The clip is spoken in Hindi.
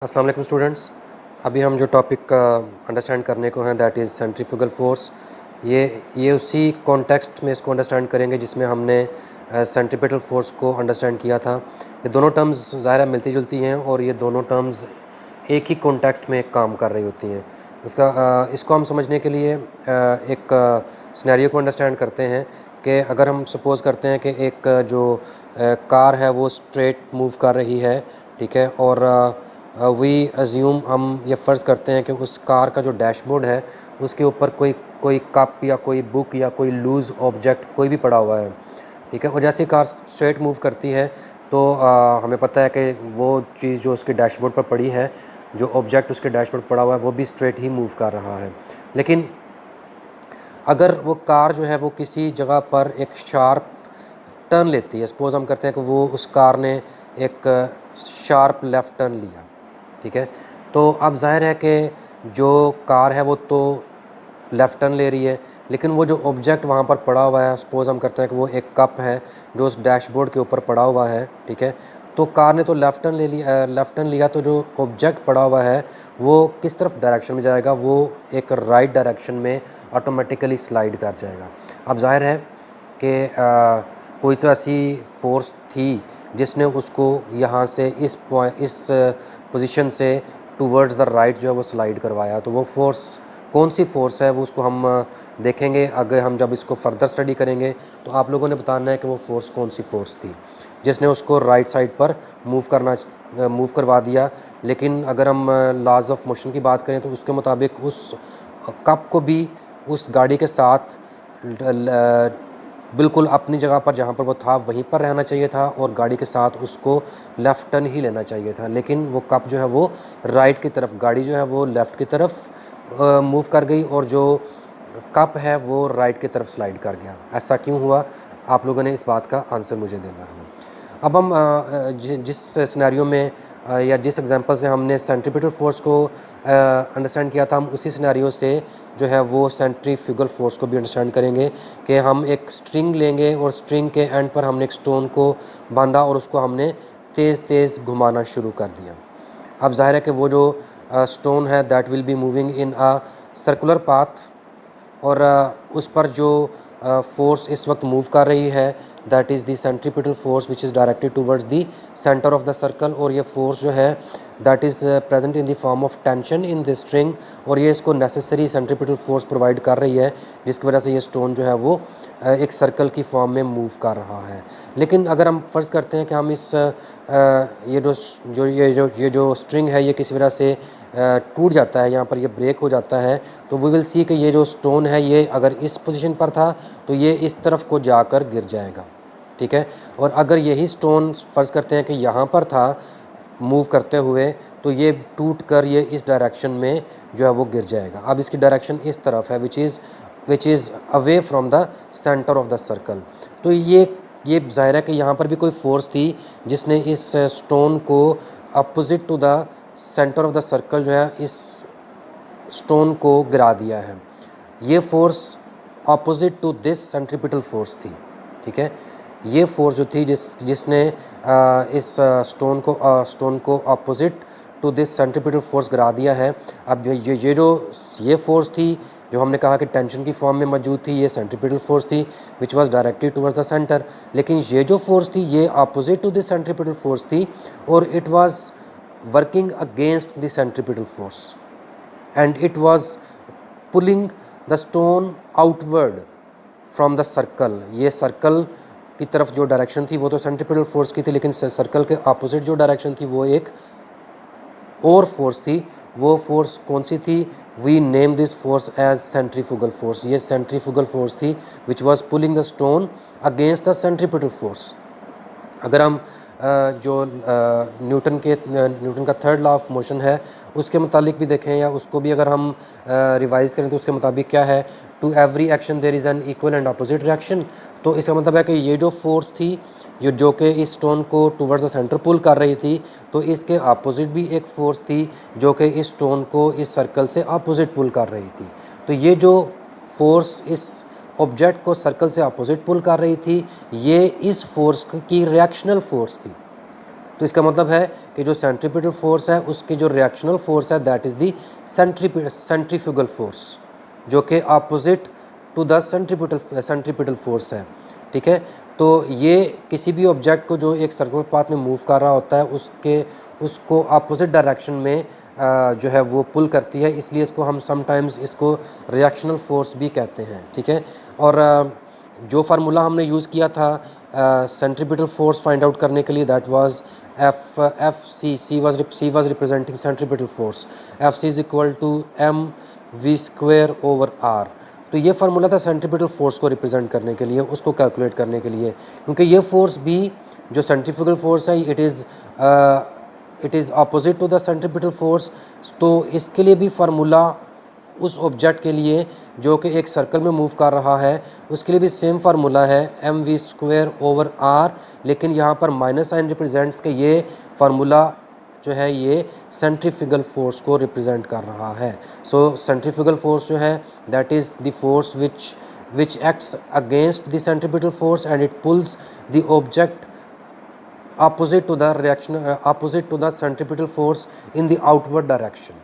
अस्सलाम वालेकुम स्टूडेंट्स। अभी हम जो टॉपिक का अंडरस्टैंड करने को हैं दैट इज़ सेंट्रीफ्यूगल फोर्स। ये उसी कॉन्टेक्स्ट में इसको अंडरस्टैंड करेंगे जिसमें हमने सेंट्रीपिटल फोर्स को अंडरस्टैंड किया था। ये दोनों टर्म्स ज़ाहिर है मिलती जुलती हैं और ये दोनों टर्म्स एक ही कॉन्टेक्स्ट में काम कर रही होती हैं। इसको हम समझने के लिए एक सिनेरियो को अंडरस्टैंड करते हैं कि अगर हम सपोज़ करते हैं कि एक जो कार है वो स्ट्रेट मूव कर रही है, ठीक है, और वी अज्यूम हम ये फ़र्ज़ करते हैं कि उस कार का जो डैशबोर्ड है उसके ऊपर कोई कप या कोई बुक या कोई लूज़ ऑब्जेक्ट कोई भी पड़ा हुआ है, ठीक है। और जैसे ही कार स्ट्रेट मूव करती है तो हमें पता है कि वो चीज़ जो उसके डैशबोर्ड पर पड़ी है, जो ऑब्जेक्ट उसके डैशबोर्ड पर पड़ा हुआ है, वो भी स्ट्रेट ही मूव कर रहा है। लेकिन अगर वो कार जो है वो किसी जगह पर एक शार्प टर्न लेती है, सपोज़ हम करते हैं कि वो उस कार ने एक शार्प लेफ़्ट टर्न लिया, ठीक है, तो अब ज़ाहिर है कि जो कार है वो तो लेफ़्ट टर्न ले रही है, लेकिन वो जो ऑब्जेक्ट वहाँ पर पड़ा हुआ है, सपोज़ हम करते हैं कि वो एक कप है जो उस डैशबोर्ड के ऊपर पड़ा हुआ है, ठीक है, तो कार ने तो लेफ़्ट टर्न लिया, तो जो ऑब्जेक्ट पड़ा हुआ है वो किस तरफ डायरेक्शन में जाएगा, वो एक राइट डायरेक्शन में ऑटोमेटिकली स्लाइड कर जाएगा। अब ज़ाहिर है कि कोई तो ऐसी फोर्स थी जिसने उसको यहाँ से इस पोजीशन से टूवर्ड्स द राइट जो है वो स्लाइड करवाया। तो वो फोर्स कौन सी फोर्स है वो उसको हम देखेंगे। अगर हम जब इसको फर्दर स्टडी करेंगे तो आप लोगों ने बताना है कि वो फोर्स कौन सी फोर्स थी जिसने उसको राइट साइड पर मूव करवा दिया। लेकिन अगर हम लॉज ऑफ मोशन की बात करें तो उसके मुताबिक उस कप को भी उस गाड़ी के साथ बिल्कुल अपनी जगह पर जहाँ पर वो था वहीं पर रहना चाहिए था और गाड़ी के साथ उसको लेफ़्ट टर्न ही लेना चाहिए था। लेकिन वो कप जो है वो राइट की तरफ, गाड़ी जो है वो लेफ़्ट की तरफ मूव कर गई और जो कप है वो राइट की तरफ स्लाइड कर गया। ऐसा क्यों हुआ, आप लोगों ने इस बात का आंसर मुझे देना है। अब हम जिस सिनेरियो में या जिस एग्जांपल से हमने सेंट्रीपिटल फोर्स को अंडरस्टैंड किया था, हम उसी सिनेरियो से जो है वो सेंट्रीफ्यूगल फोर्स को भी अंडरस्टैंड करेंगे कि हम एक स्ट्रिंग लेंगे और स्ट्रिंग के एंड पर हमने एक स्टोन को बांधा और उसको हमने तेज़ तेज़ घुमाना शुरू कर दिया। अब जाहिर है कि वो जो स्टोन है that will be moving in a circular path और उस पर जो फोर्स इस वक्त मूव कर रही है that is the centripetal force which is directed towards the centre of the circle. और ये फोर्स जो है that is present in the form of tension in the string और ये इसको नेसेसरी सेंट्रीपिटल फोर्स प्रोवाइड कर रही है जिसकी वजह से ये स्टोन जो है वो एक सर्कल की फॉर्म में मूव कर रहा है। लेकिन अगर हम फ़र्ज़ करते हैं कि हम इस ये जो स्ट्रिंग है ये किसी वजह से टूट जाता है, यहाँ पर ये ब्रेक हो जाता है, तो वी विल सी कि ये जो स्टोन है ये अगर इस पोजीशन पर था तो ये इस तरफ को जाकर गिर जाएगा, ठीक है। और अगर यही स्टोन फ़र्ज़ करते हैं कि यहाँ पर था मूव करते हुए तो ये टूट कर ये इस डायरेक्शन में जो है वो गिर जाएगा। अब इसकी डायरेक्शन इस तरफ है which is away from the centre of the circle. तो ये ज़ाहिर है कि यहाँ पर भी कोई फोर्स थी जिसने इस स्टोन को opposite to the centre of the circle जो है इस स्टोन को गिरा दिया है। ये force opposite to this centripetal force थी, ठीक है। ये फोर्स जो थी जिसने इस स्टोन को opposite to this centripetal force गिरा दिया है। अब ये फोर्स थी जो हमने कहा कि टेंशन की फॉर्म में मौजूद थी, ये सेंट्रीपिटल फोर्स थी which was directed towards the centre. लेकिन ये जो फोर्स थी ये opposite to this centripetal force थी और it was working against the centripetal force and it was pulling the stone outward from the circle। ये सर्कल की तरफ जो डायरेक्शन थी वो तो सेंट्रीपिटल फोर्स की थी, लेकिन सर्कल के अपोजिट जो डायरेक्शन थी वो एक और फोर्स थी। वो फोर्स कौन सी थी? We name this force as centrifugal force. ये सेंट्रीफ्यूगल फोर्स थी which was pulling the stone against the centripetal force. अगर हम जो न्यूटन का थर्ड लॉ ऑफ मोशन है उसके मुतालिक भी देखें या उसको भी अगर हम रिवाइज़ करें तो उसके मुताबिक क्या है, to every action there is an equal and opposite reaction. तो इसका मतलब है कि ये जो फोर्स थी जो कि इस स्टोन को टूवर्ड्स द सेंटर पुल कर रही थी, तो इसके अपोजिट भी एक फोर्स थी जो कि इस स्टोन को इस सर्कल से अपोजिट पुल कर रही थी। तो ये जो फोर्स इस ऑब्जेक्ट को सर्कल से अपोजिट पुल कर रही थी ये इस फोर्स की रिएक्शनल फोर्स थी, तो इसका मतलब है कि जो सेंट्रीपिटल फोर्स है उसकी जो रिएक्शनल फोर्स है that is the centrifugal force, जो कि opposite to the centripetal force है। ठीक है, तो ये किसी भी ऑब्जेक्ट को जो एक सर्कुलर पाथ में मूव कर रहा होता है उसको अपोजिट डायरेक्शन में जो है वो पुल करती है, इसलिए इसको हम समटाइम्स इसको रिएक्शनल फोर्स भी कहते हैं। ठीक है, और जो फार्मूला हमने यूज़ किया था सेंट्रीपिटल फोर्स फाइंड आउट करने के लिए that was F C was representing centripetal force, F C is equal to M V square over R. तो ये फार्मूला था सेंट्रीपिटल फोर्स को रिप्रेजेंट करने के लिए, उसको कैलकुलेट करने के लिए, क्योंकि ये फोर्स भी जो सेंट्रीफ्यूगल फोर्स है it is opposite to the centripetal force. तो इसके लिए भी फार्मूला उस ऑब्जेक्ट के लिए जो कि एक सर्कल में मूव कर रहा है उसके लिए भी सेम फार्मूला है M V square over R, लेकिन यहाँ पर माइनस साइन रिप्रेजेंट्स के ये फार्मूला जो है ये सेंट्रीफ्यूगल फोर्स को रिप्रेजेंट कर रहा है। सो सेंट्रीफ्यूगल फोर्स जो है that is the force which acts against the centripetal force and it pulls the object opposite to the centripetal force in the outward direction.